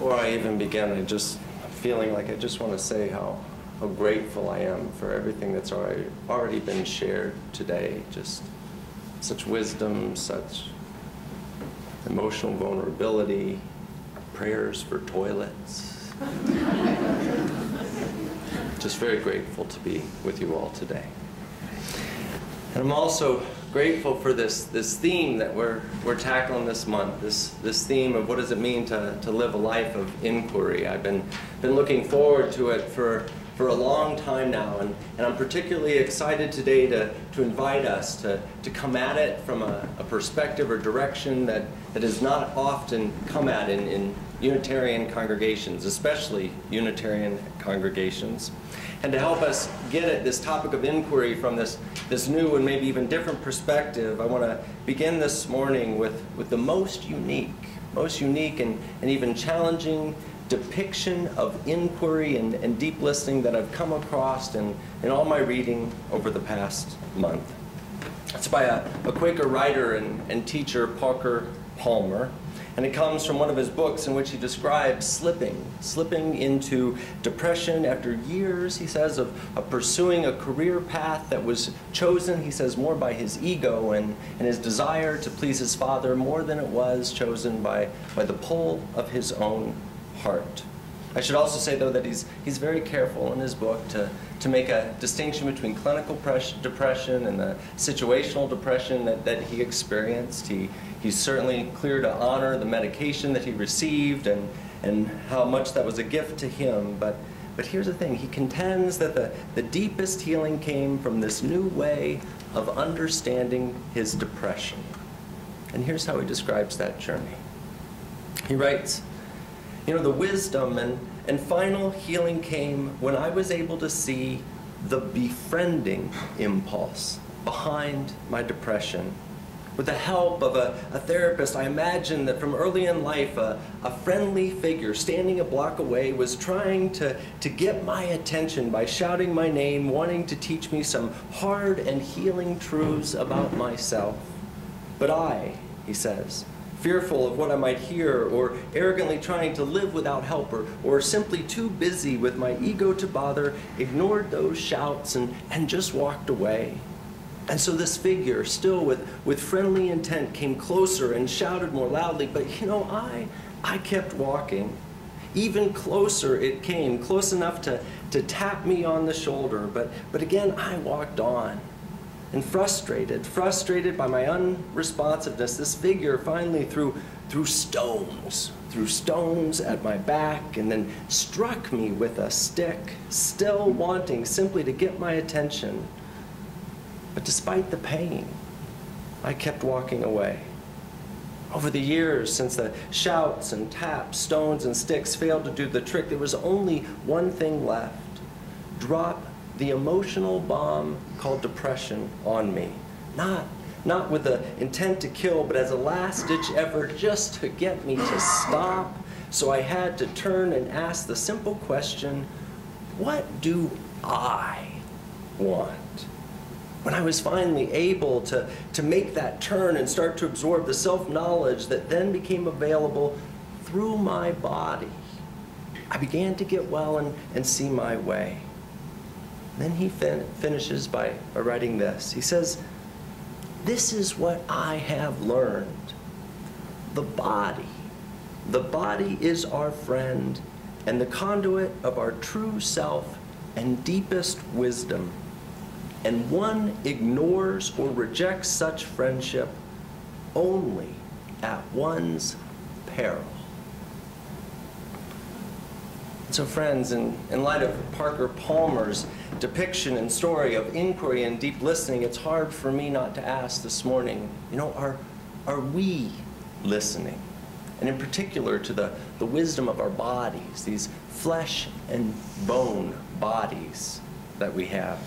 Before I even begin, I'm feeling like I just want to say how grateful I am for everything that's already been shared today. Just such wisdom, such emotional vulnerability, prayers for toilets. Just very grateful to be with you all today. And I'm also grateful for this theme that we're tackling this month, this theme of what does it mean to live a life of inquiry. I've been looking forward to it for a long time now, and I'm particularly excited today to invite us to come at it from a perspective or direction that is not often come at in Unitarian congregations, especially Unitarian congregations. And to help us get at this topic of inquiry from this new and maybe even different perspective, I want to begin this morning with the most unique and even challenging depiction of inquiry and deep listening that I've come across in all my reading over the past month. It's by a Quaker writer and teacher, Parker Palmer. And it comes from one of his books in which he describes slipping into depression after years, he says, of pursuing a career path that was chosen, he says, more by his ego and his desire to please his father more than it was chosen by the pull of his own heart. I should also say, though, that he's very careful in his book to make a distinction between clinical depression and the situational depression that he experienced. He's certainly clear to honor the medication that he received and how much that was a gift to him. But here's the thing. He contends that the deepest healing came from this new way of understanding his depression. And here's how he describes that journey. He writes, the wisdom and final healing came when I was able to see the befriending impulse behind my depression. With the help of a therapist, I imagined that from early in life, a friendly figure standing a block away was trying to get my attention by shouting my name, wanting to teach me some hard and healing truths about myself. But I, he says, fearful of what I might hear, or arrogantly trying to live without help, or simply too busy with my ego to bother, ignored those shouts and just walked away. And so this figure, still with friendly intent, came closer and shouted more loudly, but I kept walking. Even closer it came, close enough to tap me on the shoulder, but again I walked on. And frustrated by my unresponsiveness, this figure finally threw stones at my back and then struck me with a stick, still wanting simply to get my attention. But despite the pain, I kept walking away. Over the years, since the shouts and taps, stones and sticks failed to do the trick, there was only one thing left. Drop the emotional bomb called depression on me. Not with the intent to kill, but as a last-ditch effort just to get me to stop. So I had to turn and ask the simple question, what do I want? When I was finally able to make that turn and start to absorb the self-knowledge that then became available through my body, I began to get well and see my way. Then he finishes by writing this. He says, this is what I have learned. The body is our friend and the conduit of our true self and deepest wisdom. And one ignores or rejects such friendship only at one's peril. So friends, in light of Parker Palmer's depiction and story of inquiry and deep listening, it's hard for me not to ask this morning, are we listening? And in particular to the wisdom of our bodies, these flesh and bone bodies that we have.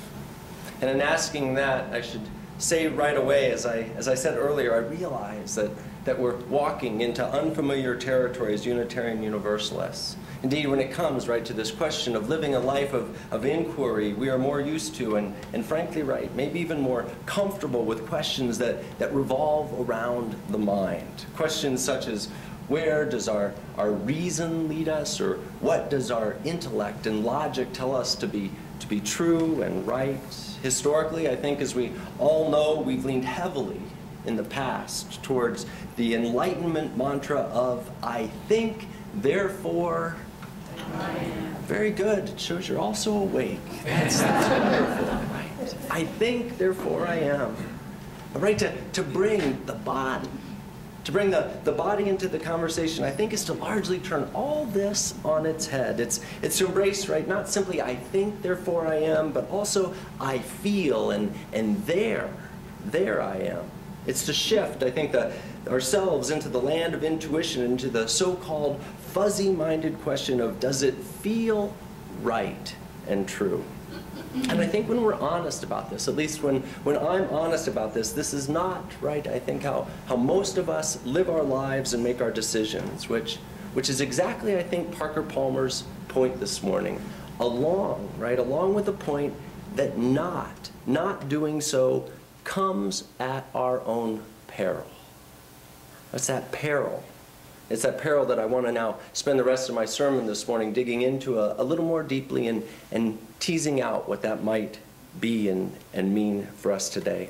And in asking that, I should say right away, as I said earlier, I realize that we're walking into unfamiliar territory as Unitarian Universalists. Indeed, when it comes to this question of living a life of inquiry, we are more used to and frankly maybe even more comfortable with questions that revolve around the mind. Questions such as, Where does our reason lead us, or what does our intellect and logic tell us to be true and right? Historically, I think, as we all know, we've leaned heavily in the past towards the Enlightenment mantra of I think, therefore I am. Very good. It shows you're also awake. That's wonderful, right? I think, therefore I am. Right, to bring the body, to bring the body into the conversation, I think, is to largely turn all this on its head. It's to embrace, right, not simply I think, therefore I am, but also I feel, and there I am. It's to shift, I think, ourselves into the land of intuition, into the so-called fuzzy-minded question of, does it feel right and true? And I think when we're honest about this, at least when I'm honest about this, this is not, right, I think, how most of us live our lives and make our decisions, which is exactly, I think, Parker Palmer's point this morning, along with the point that not doing so comes at our own peril. That's that peril. It's that peril that I want to now spend the rest of my sermon this morning digging into a little more deeply and teasing out what that might be and mean for us today.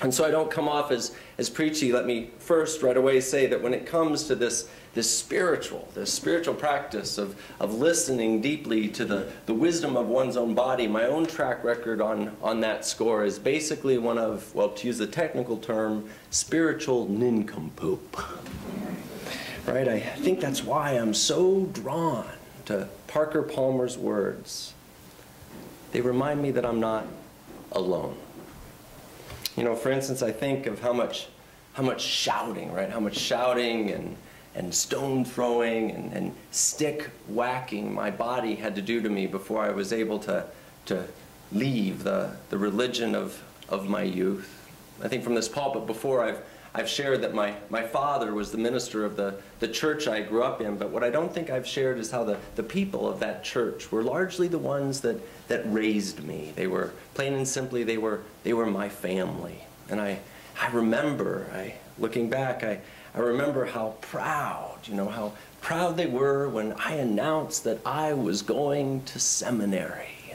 And so I don't come off as preachy, let me first right away say that when it comes to this spiritual practice of listening deeply to the wisdom of one's own body, my own track record on that score is basically one of, well, to use the technical term, spiritual nincompoop. Right? I think that's why I'm so drawn to Parker Palmer's words. They remind me that I'm not alone. You know, for instance, I think of how much shouting, right? How much shouting and stone throwing and stick whacking my body had to do to me before I was able to leave the religion of my youth. I think from this pulpit before I've shared that my father was the minister of the church I grew up in, but what I don't think I've shared is how the people of that church were largely the ones that raised me. They were, plain and simply, they were my family. And I remember, looking back, I remember how proud they were when I announced that I was going to seminary,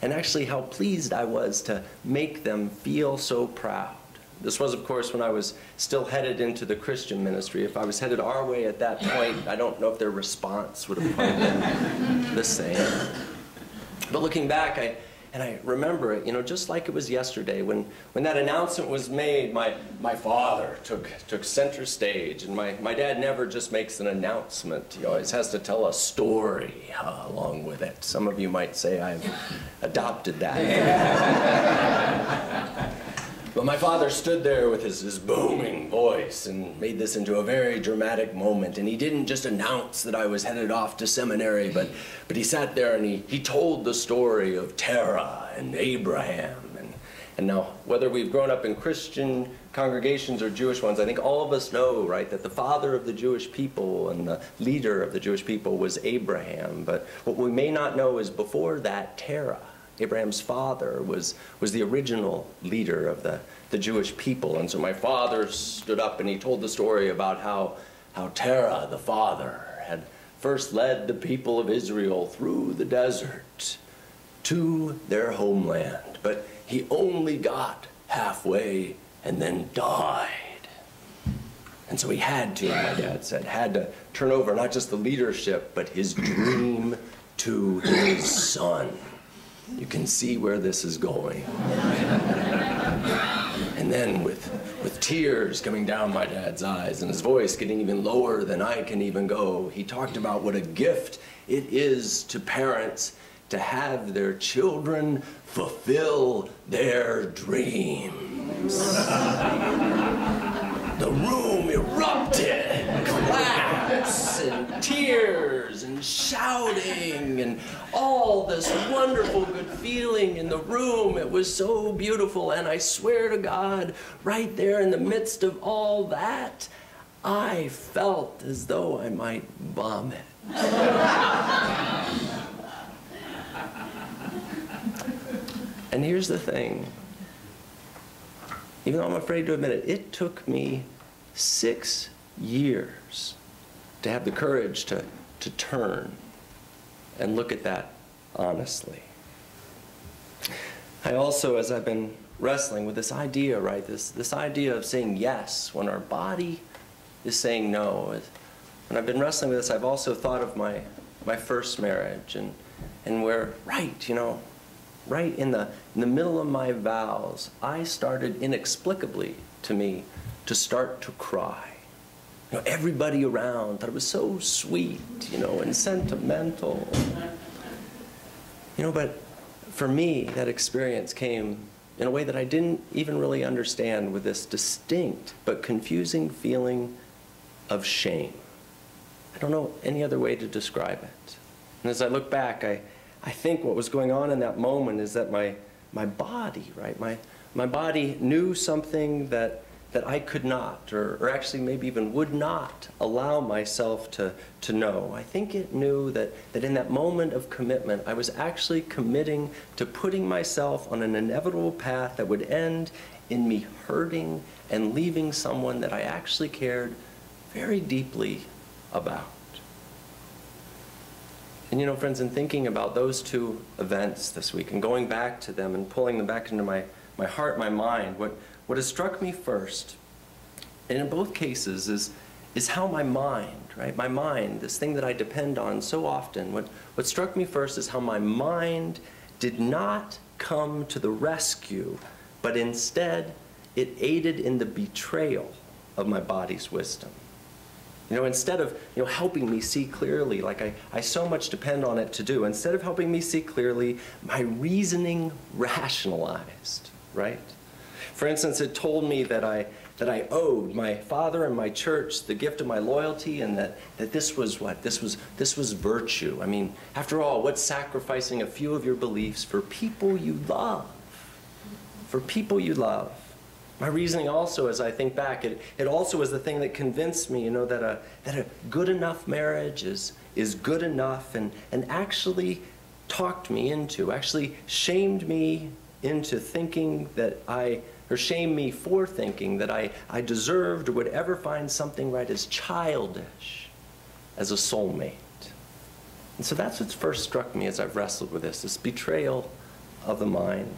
and actually how pleased I was to make them feel so proud. This was, of course, when I was still headed into the Christian ministry. If I was headed our way at that point, I don't know if their response would have probably been the same. But looking back, I remember it, just like it was yesterday, when that announcement was made, my father took center stage, and my dad never just makes an announcement. He always has to tell a story along with it. Some of you might say I've adopted that. But my father stood there with his booming voice and made this into a very dramatic moment. And he didn't just announce that I was headed off to seminary, but he sat there and he told the story of Terah and Abraham. And now, whether we've grown up in Christian congregations or Jewish ones, I think all of us know, right, that the father of the Jewish people and the leader of the Jewish people was Abraham. But what we may not know is before that, Terah, Abraham's father, was the original leader of the Jewish people. And so my father stood up and he told the story about how Terah, the father, had first led the people of Israel through the desert to their homeland. But he only got halfway and then died. And so he had to, my dad said, had to turn over not just the leadership, but his dream to his son. You can see where this is going. And then with tears coming down my dad's eyes and his voice getting even lower than I can even go, he talked about what a gift it is to parents to have their children fulfill their dreams. The room erupted, claps and tears and shouting and all this wonderful good feeling in the room. It was so beautiful, and I swear to God, right there in the midst of all that, I felt as though I might vomit. And here's the thing. Even though I'm afraid to admit it, it took me 6 years to have the courage to turn and look at that honestly. I also, as I've been wrestling with this idea, right, this idea of saying yes when our body is saying no. When I've been wrestling with this, I've also thought of my first marriage and where, right, you know, right in the middle of my vows, I started inexplicably to me to start to cry. You know, everybody around thought it was so sweet, you know, and sentimental. You know, but for me, that experience came in a way that I didn't even really understand, with this distinct but confusing feeling of shame. I don't know any other way to describe it. And as I look back, I think what was going on in that moment is that my body, right, my body knew something that I could not, or actually maybe even would not allow myself to know. I think it knew that in that moment of commitment, I was actually committing to putting myself on an inevitable path that would end in me hurting and leaving someone that I actually cared very deeply about. And you know, friends, in thinking about those two events this week and going back to them and pulling them back into my heart, my mind, what has struck me first, and in both cases, is how my mind, right, my mind, this thing that I depend on so often, what struck me first is how my mind did not come to the rescue, but instead it aided in the betrayal of my body's wisdom. You know, instead of, you know, helping me see clearly, like I so much depend on it to do, instead of helping me see clearly, my reasoning rationalized, right? For instance, it told me that I owed my father and my church the gift of my loyalty, and that this was what? This was virtue. I mean, after all, what's sacrificing a few of your beliefs for people you love? For people you love. My reasoning also, as I think back, it also was the thing that convinced me, you know, that a good enough marriage is good enough, and actually talked me into, actually shamed me into thinking that or shamed me for thinking that I deserved or would ever find something right as childish as a soulmate. And so that's what's first struck me as I've wrestled with this betrayal of the mind.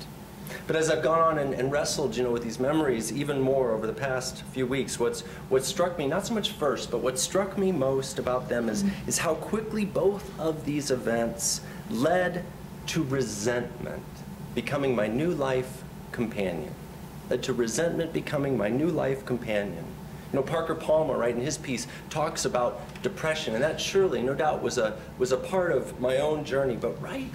But as I've gone on and wrestled, you know, with these memories even more over the past few weeks, what struck me, not so much first, but what struck me most about them is how quickly both of these events led to resentment becoming my new life companion. Led to resentment becoming my new life companion. You know, Parker Palmer, right, in his piece, talks about depression, and that surely, no doubt, was a part of my own journey, but right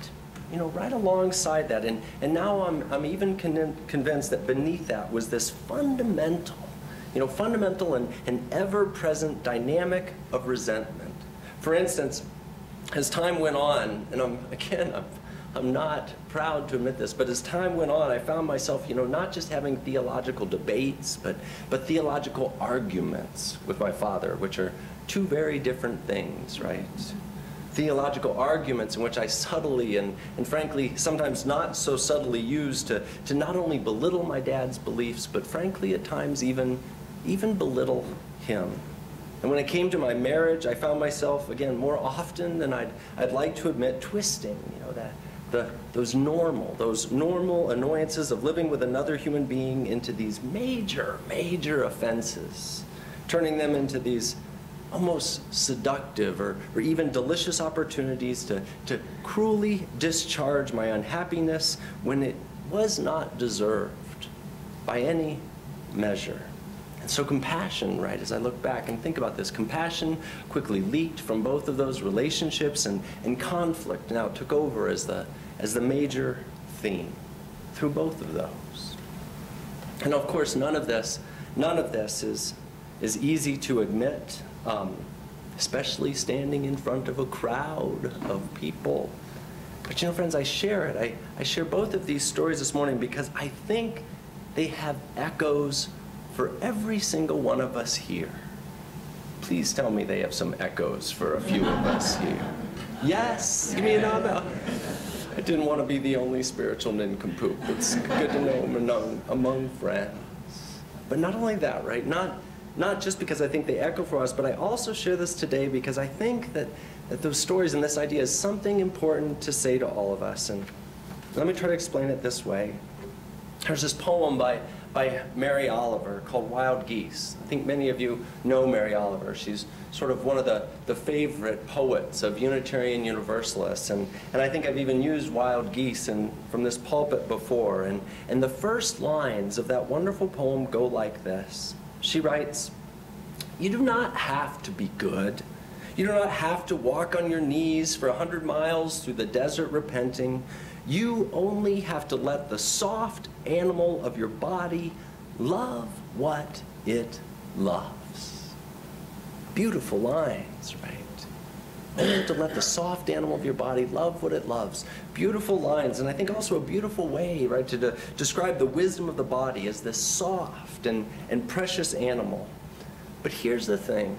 alongside that, and now I'm even convinced that beneath that was this fundamental and ever-present dynamic of resentment. For instance, as time went on, and I'm not proud to admit this, but as time went on, I found myself, you know, not just having theological debates, but theological arguments with my father, which are two very different things, right? Theological arguments in which I subtly and frankly sometimes not so subtly used to not only belittle my dad's beliefs, but frankly at times even belittle him. And when it came to my marriage, I found myself, again, more often than I'd like to admit, twisting, you know, those normal annoyances of living with another human being into these major offenses, turning them into these almost seductive or even delicious opportunities to cruelly discharge my unhappiness when it was not deserved by any measure. And so compassion, right, as I look back and think about this, compassion quickly leaked from both of those relationships, and conflict now took over as the major theme through both of those. And of course, none of this is easy to admit. Especially standing in front of a crowd of people. But you know, friends, I share it. I share both of these stories this morning because I think they have echoes for every single one of us here. Please tell me they have some echoes for a few of us here. Yes, give me a nod. I didn't want to be the only spiritual nincompoop. It's good to know among friends. But not only that, right? Not not just because I think they echo for us, but I also share this today because I think that those stories and this idea is something important to say to all of us. And let me try to explain it this way. There's this poem by Mary Oliver called Wild Geese. I think many of you know Mary Oliver. She's sort of one of the favorite poets of Unitarian Universalists. And I think I've even used Wild Geese from this pulpit before. And the first lines of that wonderful poem go like this. She writes, "You do not have to be good. You do not have to walk on your knees for 100 miles through the desert repenting. You only have to let the soft animal of your body love what it loves." Beautiful lines, right? You have to let the soft animal of your body love what it loves. Beautiful lines, and I think also a beautiful way, right, to describe the wisdom of the body as this soft and precious animal. But here's the thing.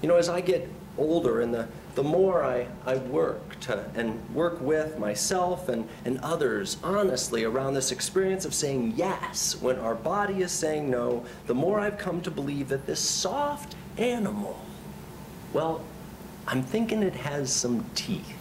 You know, as I get older and the more I work and work with myself and others honestly around this experience of saying yes when our body is saying no, the more I've come to believe that this soft animal, well, I'm thinking it has some teeth.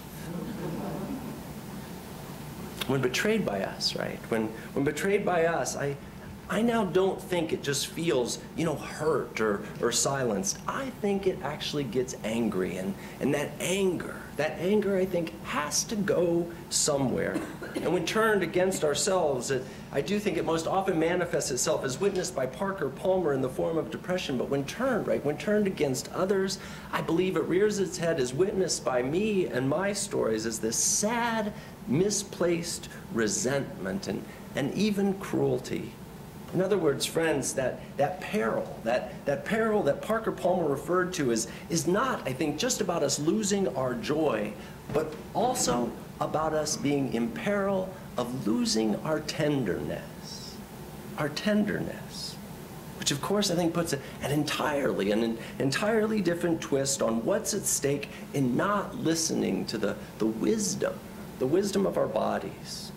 When betrayed by us, right? When betrayed by us, I now don't think it just feels, you know, hurt or silenced. I think it actually gets angry, and that anger I think has to go somewhere. And when turned against ourselves, I do think it most often manifests itself as witnessed by Parker Palmer in the form of depression, but when turned, right, when turned against others, I believe it rears its head as witnessed by me and my stories as this sad, misplaced resentment and even cruelty. In other words, friends, that peril that Parker Palmer referred to is not, I think, just about us losing our joy, but also about us being in peril of losing our tenderness. Our tenderness. Which, of course, I think puts an entirely different twist on what's at stake in not listening to the wisdom of our bodies.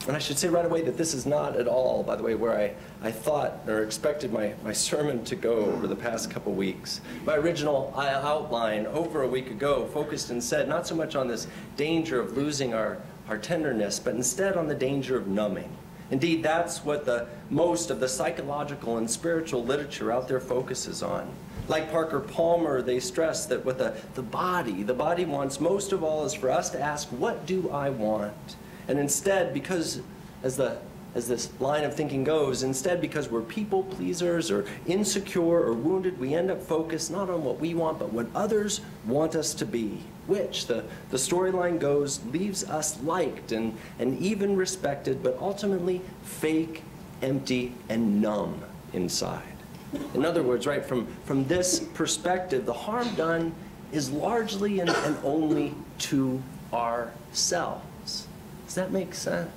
And I should say right away that this is not at all, by the way, where I thought or expected my sermon to go over the past couple weeks. My original outline over a week ago focused and said not so much on this danger of losing our tenderness, but instead on the danger of numbing. Indeed, that's what most of the psychological and spiritual literature out there focuses on. Like Parker Palmer, they stress that what the body wants most of all is for us to ask, what do I want? And instead, because, as this line of thinking goes, instead because we're people pleasers or insecure or wounded, we end up focused not on what we want, but what others want us to be, which, the storyline goes, leaves us liked and even respected, but ultimately fake, empty, and numb inside. In other words, right, from this perspective, the harm done is largely and only to ourselves. Does that make sense?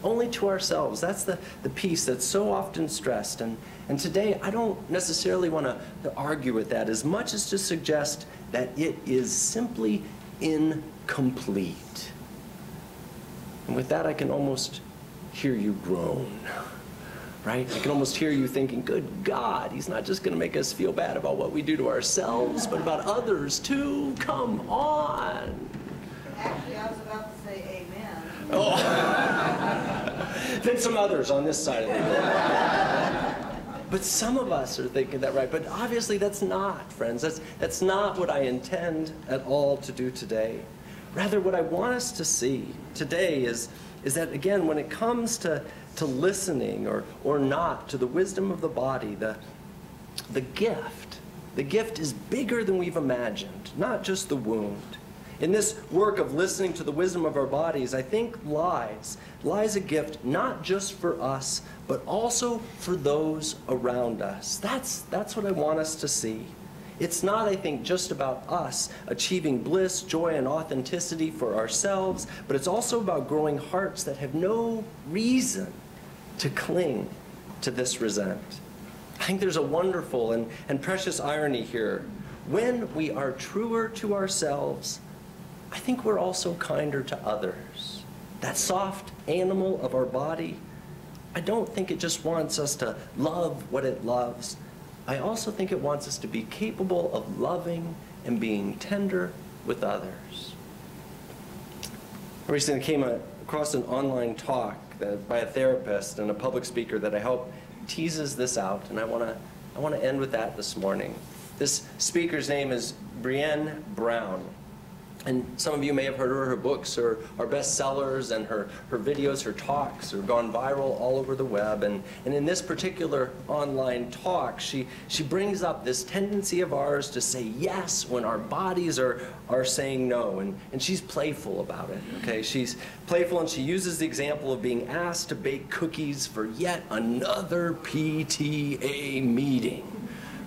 Only to ourselves. That's the piece that's so often stressed. And today, I don't necessarily want to argue with that as much as to suggest that it is simply incomplete. And with that, I can almost hear you groan, right? I can almost hear you thinking, good God, he's not just going to make us feel bad about what we do to ourselves, but about others too. Come on. Actually, I was about to say amen. Oh. Then some others on this side of the room. But some of us are thinking that, right? But obviously that's not, friends. That's not what I intend at all to do today. Rather, what I want us to see today is that, again, when it comes to listening or not to the wisdom of the body, the gift is bigger than we've imagined, not just the wound. In this work of listening to the wisdom of our bodies, I think lies a gift not just for us, but also for those around us. That's what I want us to see. It's not, I think, just about us achieving bliss, joy, and authenticity for ourselves, but it's also about growing hearts that have no reason to cling to this resent. I think there's a wonderful and precious irony here. When we are truer to ourselves, I think we're also kinder to others. That soft animal of our body, I don't think it just wants us to love what it loves. I also think it wants us to be capable of loving and being tender with others. I recently came across an online talk by a therapist and a public speaker that I hope teases this out, and I want to end with that this morning. This speaker's name is Brené Brown. And some of you may have heard of her. Her books are bestsellers, and her videos, her talks are gone viral all over the web. And in this particular online talk, she brings up this tendency of ours to say yes when our bodies are saying no. And she's playful about it, okay? She's playful, and she uses the example of being asked to bake cookies for yet another PTA meeting.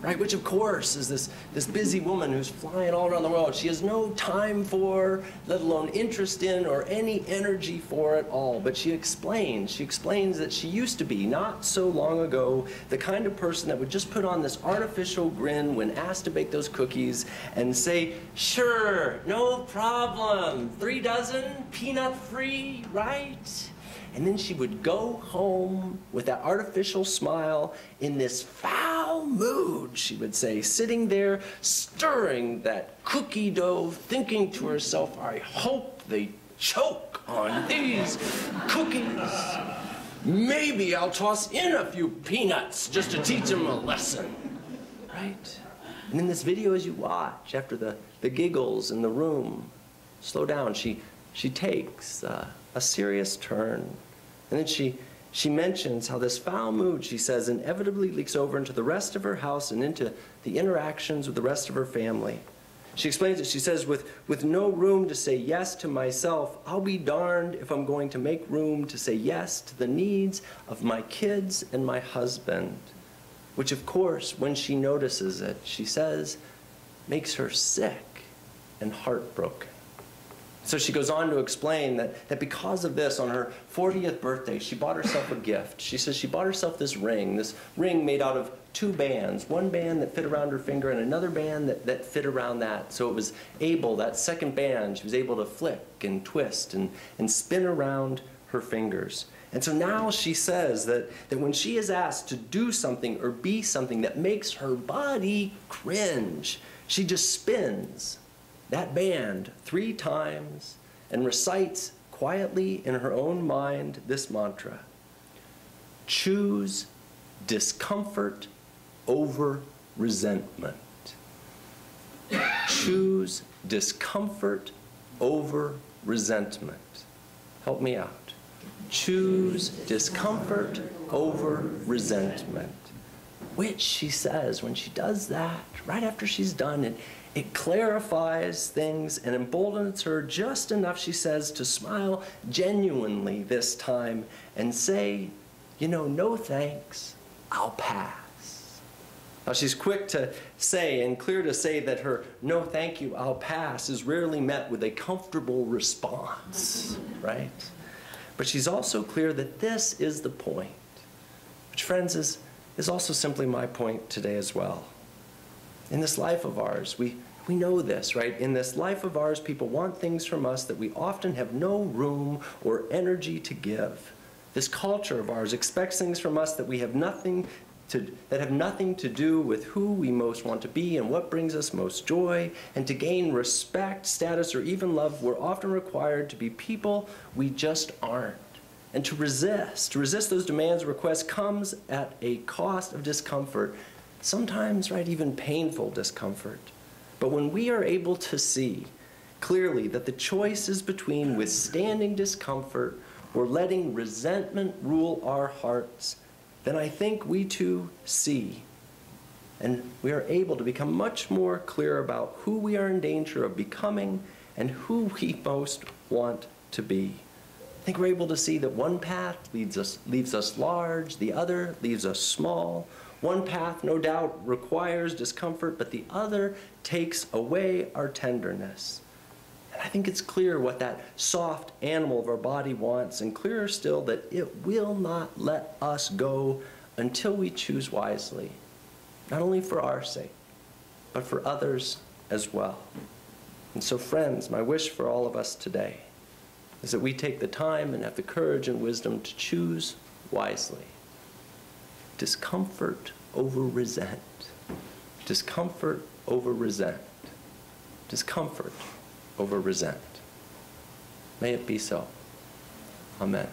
Right, which of course is this busy woman who's flying all around the world. She has no time for, let alone interest in, or any energy for it all. But she explains that she used to be, not so long ago, the kind of person that would just put on this artificial grin when asked to bake those cookies and say, sure, no problem, 3 dozen, peanut-free, right? And then she would go home with that artificial smile in this foul mood, she would say, sitting there stirring that cookie dough, thinking to herself, I hope they choke on these cookies. Maybe I'll toss in a few peanuts just to teach them a lesson, right? And in this video, as you watch, after the giggles in the room slow down, she takes a serious turn. And then she mentions how this foul mood, she says, inevitably leaks over into the rest of her house and into the interactions with the rest of her family. She explains it. She says, with no room to say yes to myself, I'll be darned if I'm going to make room to say yes to the needs of my kids and my husband. Which, of course, when she notices it, she says, makes her sick and heartbroken. So she goes on to explain that because of this, on her 40th birthday, she bought herself a gift. She says she bought herself this ring made out of 2 bands, one band that fit around her finger and another band that fit around that. So it was able, that second band, she was able to flick and twist and spin around her fingers. And so now she says that when she is asked to do something or be something that makes her body cringe, she just spins that band 3 times and recites quietly in her own mind this mantra: choose discomfort over resentment. Choose discomfort over resentment. Help me out. Choose discomfort over resentment. Which, she says, when she does that, right after she's done it, it clarifies things and emboldens her just enough, she says, to smile genuinely this time and say, you know, no thanks, I'll pass. Now, she's quick to say and clear to say that her no thank you, I'll pass is rarely met with a comfortable response, right? But she's also clear that this is the point, which, friends, is also simply my point today as well. In this life of ours, we know this, right? In this life of ours, people want things from us that we often have no room or energy to give. This culture of ours expects things from us that have nothing to do with who we most want to be and what brings us most joy. And to gain respect, status, or even love, we're often required to be people we just aren't. And to resist those demands and requests comes at a cost of discomfort. Sometimes, right, even painful discomfort. But when we are able to see clearly that the choice is between withstanding discomfort or letting resentment rule our hearts, then I think we too see, and we are able to become much more clear about who we are in danger of becoming and who we most want to be. I think we're able to see that one path leaves us large, the other leaves us small. One path, no doubt, requires discomfort, but the other takes away our tenderness. And I think it's clear what that soft animal of our body wants, and clearer still that it will not let us go until we choose wisely, not only for our sake, but for others as well. And so, friends, my wish for all of us today is that we take the time and have the courage and wisdom to choose wisely. Discomfort over resent. Discomfort over resent. Discomfort over resent. May it be so. Amen.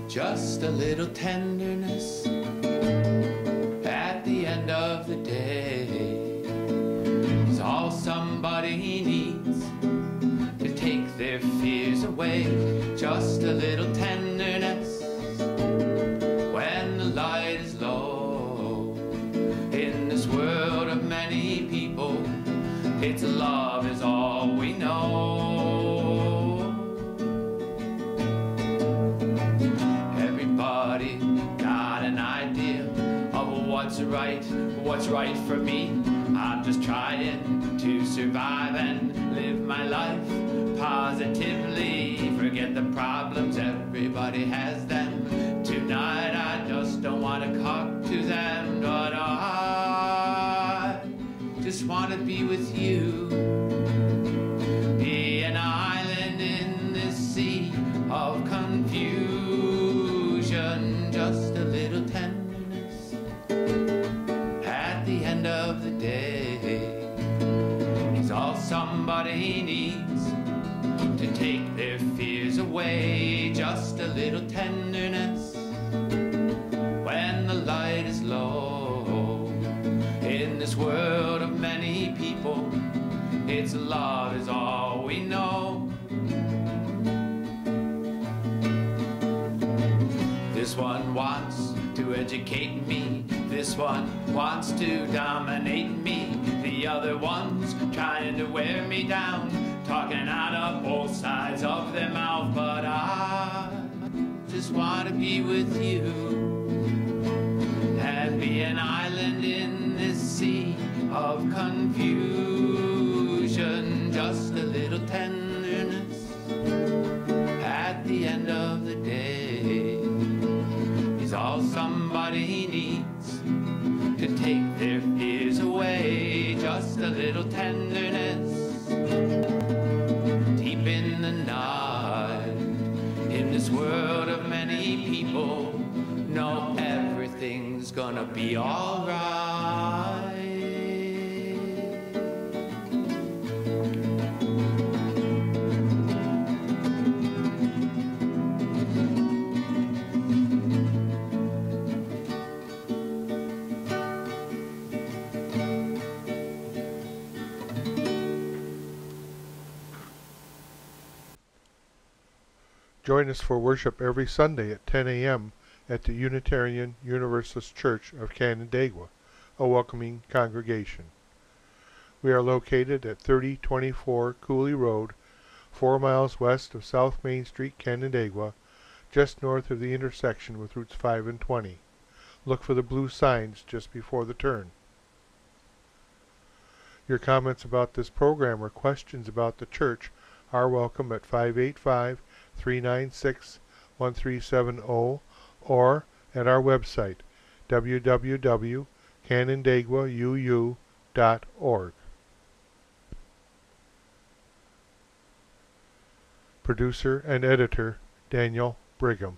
Just a little tenderness at the end of the day is all somebody needs to take their fears away. Just a little tenderness when the light is low. In this world of many people, it's love is all we know. Got an idea of what's right for me. I'm just trying to survive and live my life positively. Forget the problems, everybody has them. Tonight I just don't want to talk to them, but I just want to be with you. Be an island in this sea of confusion. Just a little tenderness at the end of the day is all somebody needs to take their fears away. Just a little tenderness when the light is low. In this world of many people, it's love is all we know. This one wants to educate me. This one wants to dominate me. The other one's trying to wear me down, talking out of both sides of their mouth. But I just want to be with you and be an island in this sea of confusion. Just a little tenderness at the end of the day is all somebody needs to take their fears away. Just a little tenderness deep in the night. In this world of many people, know everything's gonna be alright. Join us for worship every Sunday at 10 a.m. at the Unitarian Universalist Church of Canandaigua, a welcoming congregation. We are located at 3024 Cooley Road, 4 miles west of South Main Street, Canandaigua, just north of the intersection with Routes 5 and 20. Look for the blue signs just before the turn. Your comments about this program or questions about the church are welcome at 585-396-1370 or at our website, www.canandaiguauu.org. Producer and editor, Daniel Brigham.